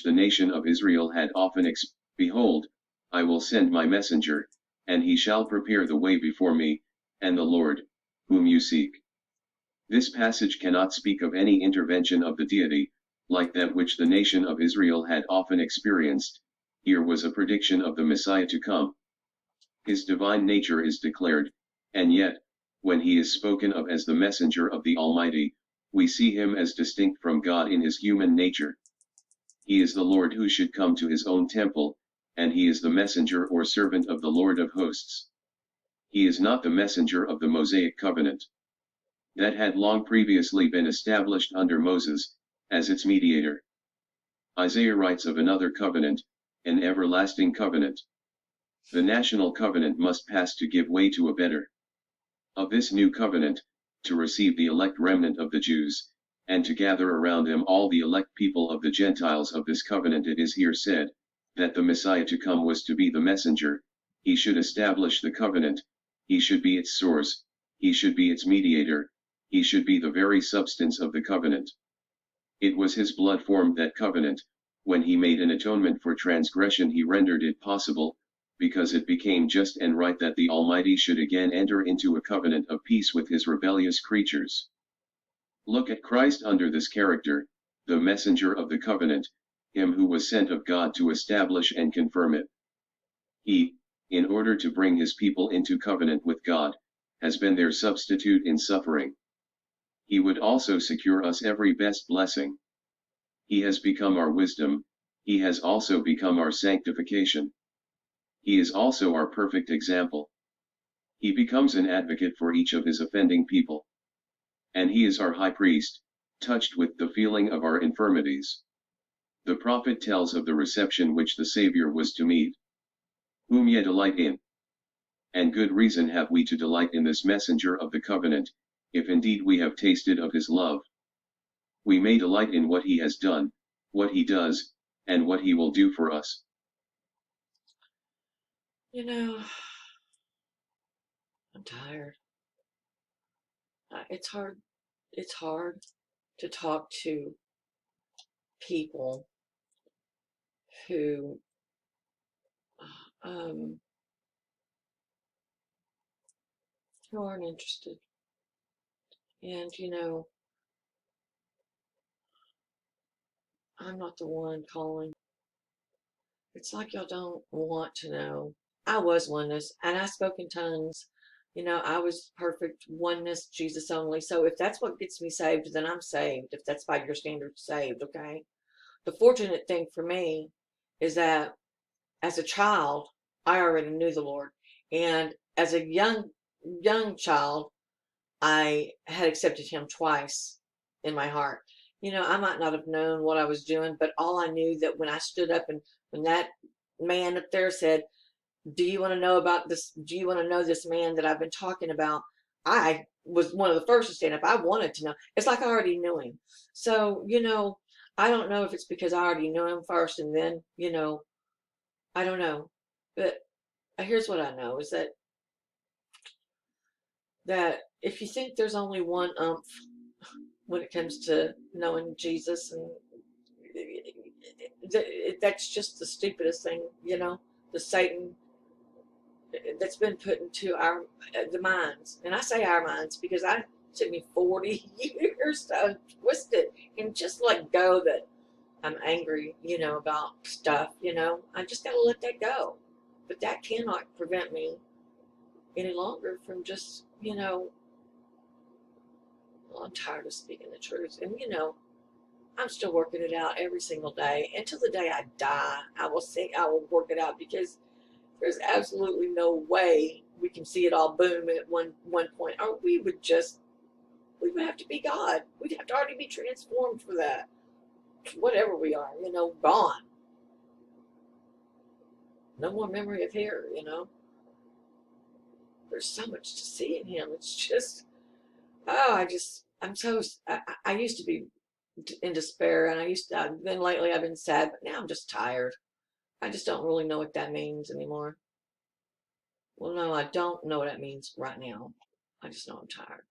the nation of Israel had often behold, I will send my messenger, and he shall prepare the way before me, and the Lord, whom you seek. This passage cannot speak of any intervention of the deity, like that which the nation of Israel had often experienced. Here was a prediction of the Messiah to come. His divine nature is declared, and yet, when he is spoken of as the messenger of the Almighty, we see him as distinct from God in his human nature. He is the Lord who should come to his own temple, and he is the messenger or servant of the Lord of hosts. He is not the messenger of the Mosaic covenant that had long previously been established under Moses, as its mediator. Isaiah writes of another covenant, an everlasting covenant. The national covenant must pass to give way to a better. Of this new covenant, to receive the elect remnant of the Jews, and to gather around them all the elect people of the Gentiles of this covenant, it is here said, that the Messiah to come was to be the messenger, he should establish the covenant, he should be its source, he should be its mediator, he should be the very substance of the covenant. It was his blood formed that covenant. When he made an atonement for transgression, he rendered it possible, because it became just and right that the Almighty should again enter into a covenant of peace with his rebellious creatures. Look at Christ under this character, the messenger of the covenant, him who was sent of God to establish and confirm it. He, in order to bring his people into covenant with God, has been their substitute in suffering. He would also secure us every best blessing. He has become our wisdom, he has also become our sanctification. He is also our perfect example. He becomes an advocate for each of his offending people. And he is our high priest, touched with the feeling of our infirmities. The prophet tells of the reception which the Savior was to meet. Whom ye delight in. And good reason have we to delight in this messenger of the covenant, if indeed we have tasted of his love. We may delight in what he has done, what he does, and what he will do for us. You know, I'm tired. It's hard. It's hard to talk to people who um, who aren't interested. And I'm not the one calling. It's like y'all don't want to know. I was oneness, and I spoke in tongues. I was perfect oneness, Jesus only. So if that's what gets me saved, then I'm saved. If that's by your standards, saved. Okay. The fortunate thing for me is that as a child, I already knew the Lord, and as a young child, I had accepted Him twice in my heart. I might not have known what I was doing, but all I knew that when I stood up and when that man up there said, "Do you want to know about this? Do you want to know this man that I've been talking about?" I was one of the first to stand up. I wanted to know. It's like I already knew him. So, I don't know if it's because I already knew him first and then, I don't know. But here's what I know is that if you think there's only one when it comes to knowing Jesus, and that's just the stupidest thing, the Satan that's been put into our the minds. And I say our minds because it took me 40 years to twist it and just let go that I'm angry, about stuff, I just got to let that go. But that cannot prevent me any longer from just, well, I'm tired of speaking the truth. And, I'm still working it out every single day. Until the day I die, I will work it out, because there's absolutely no way we can see it all boom at one point. Or we would have to be God. We'd have to already be transformed for that. Whatever we are, gone. No more memory of here, There's so much to see in him. It's just, oh, I used to be in despair, and then lately I've been sad, but now I'm just tired. I just don't really know what that means anymore. Well, no, I don't know what that means right now. I just know I'm tired.